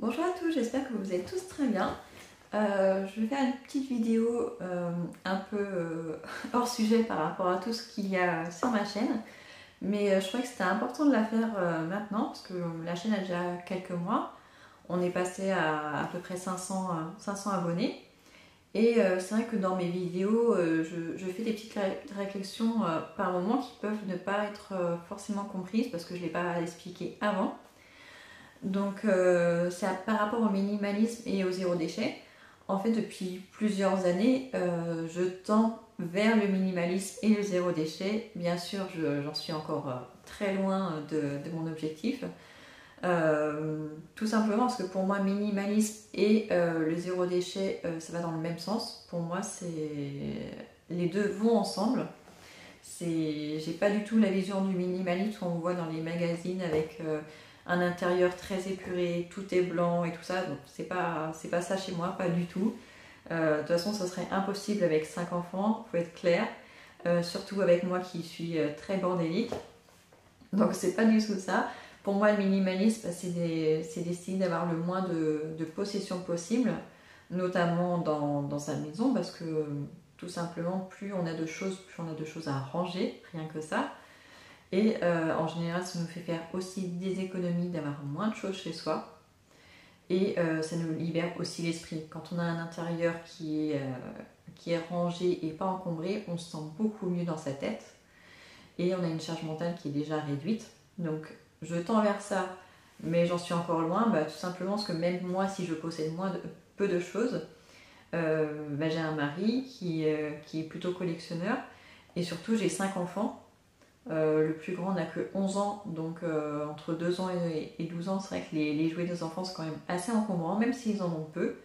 Bonjour à tous, j'espère que vous êtes tous très bien. Je vais faire une petite vidéo un peu hors sujet par rapport à tout ce qu'il y a sur ma chaîne. Mais je trouvais que c'était important de la faire maintenant parce que la chaîne a déjà quelques mois. On est passé à peu près 500 abonnés. Et c'est vrai que dans mes vidéos, je fais des petites réflexions par moments qui peuvent ne pas être forcément comprises parce que je ne l'ai pas expliqué avant. Donc c'est par rapport au minimalisme et au zéro déchet. En fait, depuis plusieurs années, je tends vers le minimalisme et le zéro déchet. Bien sûr, j'en suis encore très loin de mon objectif. Tout simplement parce que pour moi, minimalisme et le zéro déchet, ça va dans le même sens. Pour moi, les deux vont ensemble. J'ai pas du tout la vision du minimalisme qu'on voit dans les magazines avec un intérieur très épuré, tout est blanc et tout ça. Donc c'est pas ça chez moi, pas du tout. De toute façon, ça serait impossible avec 5 enfants, faut être clair. Surtout avec moi qui suis très bordélique. Donc c'est pas du tout ça. Pour moi, le minimalisme, c'est d'essayer d'avoir le moins de possessions possible, notamment dans sa maison, parce que tout simplement, plus on a de choses à ranger, rien que ça. Et en général, ça nous fait faire aussi des économies d'avoir moins de choses chez soi. Et ça nous libère aussi l'esprit. Quand on a un intérieur qui est rangé et pas encombré, on se sent beaucoup mieux dans sa tête. Et on a une charge mentale qui est déjà réduite. Donc je tends vers ça, mais j'en suis encore loin, tout simplement parce que même moi, si je possède peu de choses, j'ai un mari qui est plutôt collectionneur. Et surtout, j'ai 5 enfants. Le plus grand n'a que 11 ans, donc entre 2 ans et 12 ans, c'est vrai que les jouets des enfants sont quand même assez encombrants, même s'ils en ont peu,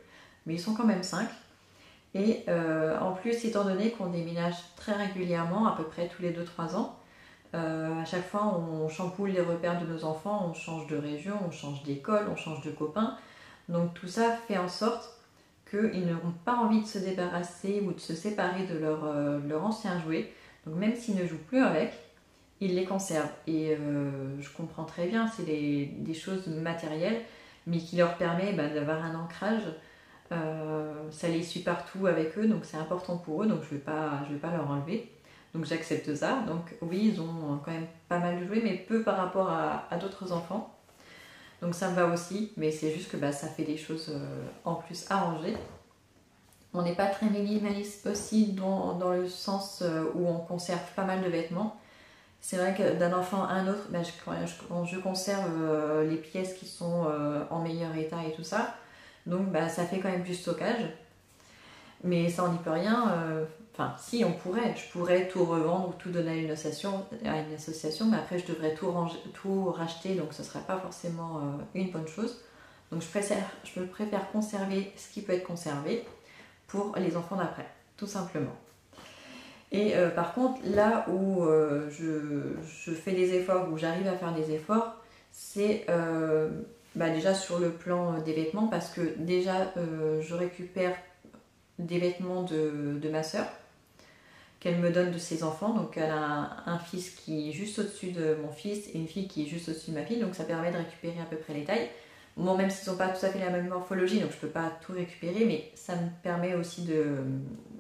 mais ils sont quand même 5. Et en plus, étant donné qu'on déménage très régulièrement, à peu près tous les 2-3 ans, à chaque fois on chamboule les repères de nos enfants, on change de région, on change d'école, on change de copains. Donc tout ça fait en sorte qu'ils n'auront pas envie de se débarrasser ou de se séparer de leur ancien jouet. Donc même s'ils ne jouent plus avec, ils les conservent. Et je comprends très bien, c'est des choses matérielles, mais qui leur permet d'avoir un ancrage. Ça les suit partout avec eux, donc c'est important pour eux, donc je vais pas leur enlever. Donc j'accepte ça. Donc oui, ils ont quand même pas mal de jouets, mais peu par rapport à d'autres enfants. Donc ça me va aussi, mais c'est juste que ça fait des choses en plus à ranger. On n'est pas très minimaliste aussi dans le sens où on conserve pas mal de vêtements. C'est vrai que d'un enfant à un autre, je conserve les pièces qui sont en meilleur état et tout ça. Donc ça fait quand même du stockage. Mais ça on n'y peut rien. Enfin, si on pourrait, je pourrais tout revendre ou tout donner à une association, mais après je devrais tout racheter, donc ce ne serait pas forcément une bonne chose. Donc je préfère conserver ce qui peut être conservé pour les enfants d'après, tout simplement. Et par contre, là où je fais des efforts, où j'arrive à faire des efforts, c'est déjà sur le plan des vêtements, parce que déjà je récupère des vêtements de ma sœur qu'elle me donne de ses enfants. Donc elle a un fils qui est juste au-dessus de mon fils et une fille qui est juste au-dessus de ma fille, donc ça permet de récupérer à peu près les tailles. Bon, même s'ils n'ont pas tout à fait la même morphologie, donc je ne peux pas tout récupérer, mais ça me permet aussi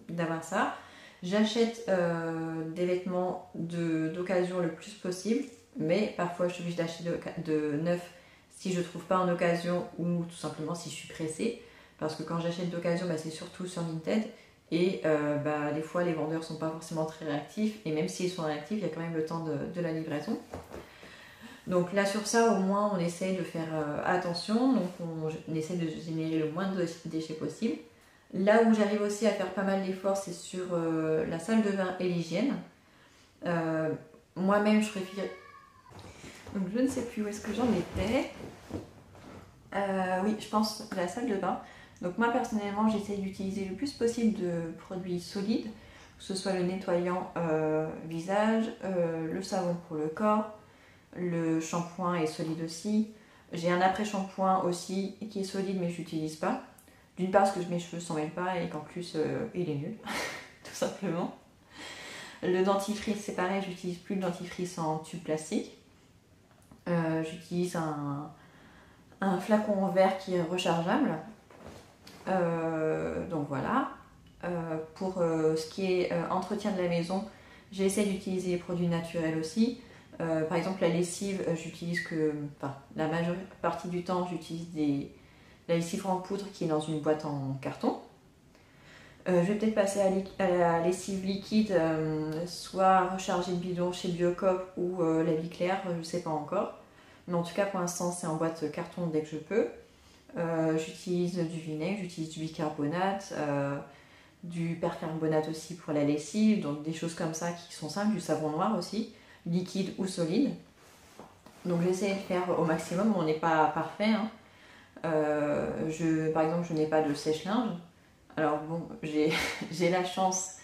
d'avoir ça. J'achète des vêtements d'occasion le plus possible, mais parfois je suis obligée d'acheter de neuf si je ne trouve pas en occasion ou tout simplement si je suis pressée. Parce que quand j'achète d'occasion, c'est surtout sur Vinted. Et des fois, les vendeurs ne sont pas forcément très réactifs. Et même s'ils sont réactifs, il y a quand même le temps de la livraison. Donc là, sur ça, au moins, on essaye de faire attention. Donc on essaye de générer le moins de déchets possible. Là où j'arrive aussi à faire pas mal d'efforts, c'est sur la salle de bain et l'hygiène. Moi-même, je préfère... Donc je ne sais plus où est-ce que j'en étais. Oui, je pense la salle de bain. Donc moi personnellement, j'essaie d'utiliser le plus possible de produits solides, que ce soit le nettoyant visage, le savon pour le corps, le shampoing est solide aussi. J'ai un après-shampoing aussi qui est solide mais je l'utilise pas. D'une part parce que mes cheveux ne s'en mêlent pas et qu'en plus il est nul, tout simplement. Le dentifrice c'est pareil, j'utilise plus de dentifrice en tube plastique. J'utilise un flacon en verre qui est rechargeable. Donc voilà. Pour ce qui est entretien de la maison, j'essaie d'utiliser les produits naturels aussi. Par exemple, la lessive, j'utilise la majeure partie du temps, j'utilise la lessive en poudre qui est dans une boîte en carton. Je vais peut-être passer à la lessive liquide, soit recharger le bidon chez Biocoop ou la vie claire, je ne sais pas encore. Mais en tout cas, pour l'instant, c'est en boîte carton dès que je peux. J'utilise du vinaigre, j'utilise du bicarbonate, du percarbonate aussi pour la lessive, donc des choses comme ça qui sont simples, du savon noir aussi, liquide ou solide. Donc j'essaie de faire au maximum, on n'est pas parfait. Hein. Par exemple, je n'ai pas de sèche-linge. Alors bon, j'ai la chance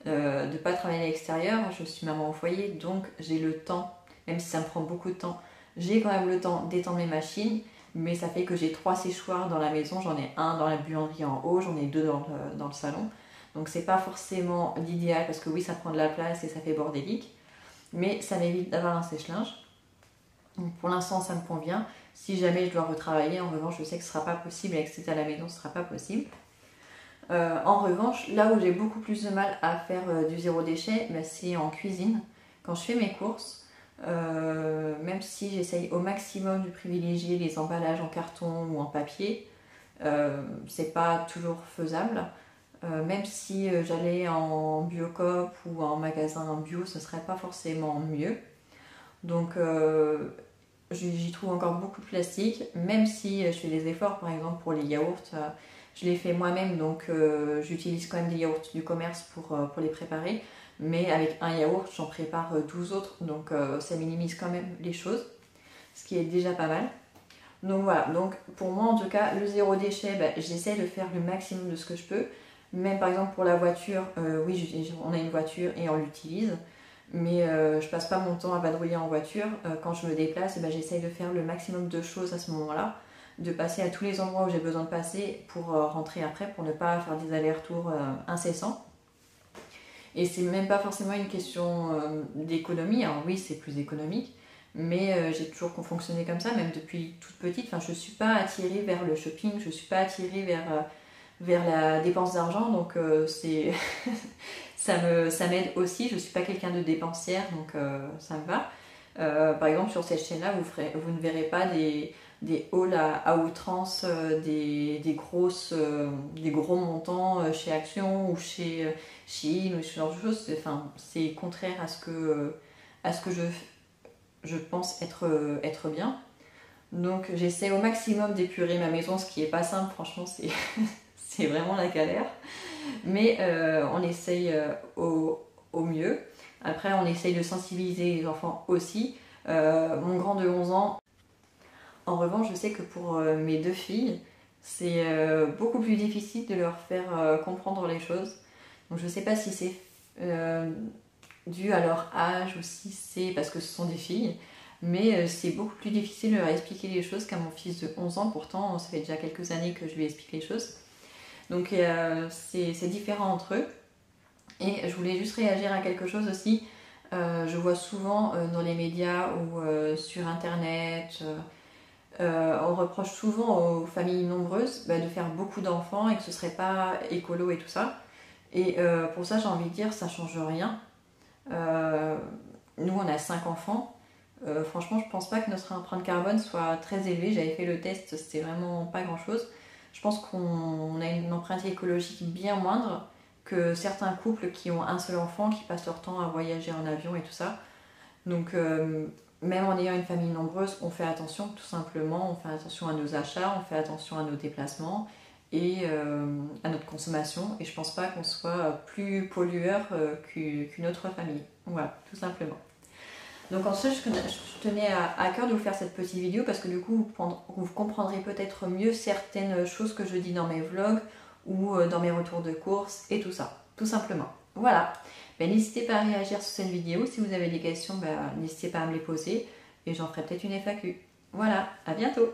de ne pas travailler à l'extérieur, je suis maman au foyer, donc j'ai le temps, même si ça me prend beaucoup de temps, j'ai quand même le temps d'étendre mes machines, mais ça fait que j'ai 3 séchoirs dans la maison, j'en ai un dans la buanderie en haut, j'en ai 2 dans le salon. Donc c'est pas forcément l'idéal parce que oui, ça prend de la place et ça fait bordélique, mais ça m'évite d'avoir un sèche-linge. Donc pour l'instant, ça me convient. Si jamais je dois retravailler, en revanche, je sais que ce sera pas possible et que c'est à la maison, ce sera pas possible. En revanche, là où j'ai beaucoup plus de mal à faire du zéro déchet, c'est en cuisine. Quand je fais mes courses, même si j'essaye au maximum de privilégier les emballages en carton ou en papier, c'est pas toujours faisable. Même si j'allais en Biocoop ou en magasin bio, ce serait pas forcément mieux. Donc j'y trouve encore beaucoup de plastique, même si je fais des efforts, par exemple pour les yaourts, je les fais moi-même, donc j'utilise quand même des yaourts du commerce pour les préparer, mais avec un yaourt, j'en prépare 12 autres, donc ça minimise quand même les choses, ce qui est déjà pas mal. Donc voilà, donc pour moi en tout cas, le zéro déchet, j'essaie de faire le maximum de ce que je peux. Même par exemple pour la voiture, oui, on a une voiture et on l'utilise, mais je passe pas mon temps à vadrouiller en voiture. Quand je me déplace, j'essaye de faire le maximum de choses à ce moment-là, de passer à tous les endroits où j'ai besoin de passer pour rentrer après, pour ne pas faire des allers-retours incessants. Et c'est même pas forcément une question d'économie. Alors oui, c'est plus économique, mais j'ai toujours fonctionné comme ça, même depuis toute petite. Enfin, je suis pas attirée vers le shopping, je suis pas attirée vers la dépense d'argent, donc c'est ça m'aide aussi. Je suis pas quelqu'un de dépensière, donc ça me va. Par exemple, sur cette chaîne-là, vous ne verrez pas des hauls à outrance, des gros montants chez Action ou chez Shein ou ce genre de choses. C'est contraire à ce que je pense être bien. Donc j'essaie au maximum d'épurer ma maison, ce qui est pas simple, franchement, c'est vraiment la galère. Mais on essaye au mieux. Après, on essaye de sensibiliser les enfants aussi. Mon grand de 11 ans, en revanche, je sais que pour mes 2 filles, c'est beaucoup plus difficile de leur faire comprendre les choses. Donc je ne sais pas si c'est dû à leur âge ou si c'est parce que ce sont des filles. Mais c'est beaucoup plus difficile de leur expliquer les choses qu'à mon fils de 11 ans. Pourtant, ça fait déjà quelques années que je lui explique les choses. Donc c'est différent entre eux. Et je voulais juste réagir à quelque chose aussi. Je vois souvent dans les médias ou sur internet, on reproche souvent aux familles nombreuses de faire beaucoup d'enfants et que ce serait pas écolo et tout ça. Et pour ça, j'ai envie de dire, ça change rien. Nous, on a 5 enfants. Franchement, je pense pas que notre empreinte carbone soit très élevée. J'avais fait le test, c'était vraiment pas grand chose. Je pense qu'on a une empreinte écologique bien moindre que certains couples qui ont un seul enfant, qui passent leur temps à voyager en avion et tout ça. Donc même en ayant une famille nombreuse, on fait attention tout simplement, on fait attention à nos achats, on fait attention à nos déplacements et à notre consommation. Et je pense pas qu'on soit plus pollueur qu'une autre famille. Voilà, tout simplement. Donc en ce, je tenais à cœur de vous faire cette petite vidéo parce que du coup vous comprendrez peut-être mieux certaines choses que je dis dans mes vlogs ou dans mes retours de courses et tout ça, tout simplement. Voilà, n'hésitez pas à réagir sur cette vidéo, si vous avez des questions, n'hésitez pas à me les poser et j'en ferai peut-être une FAQ. Voilà, à bientôt!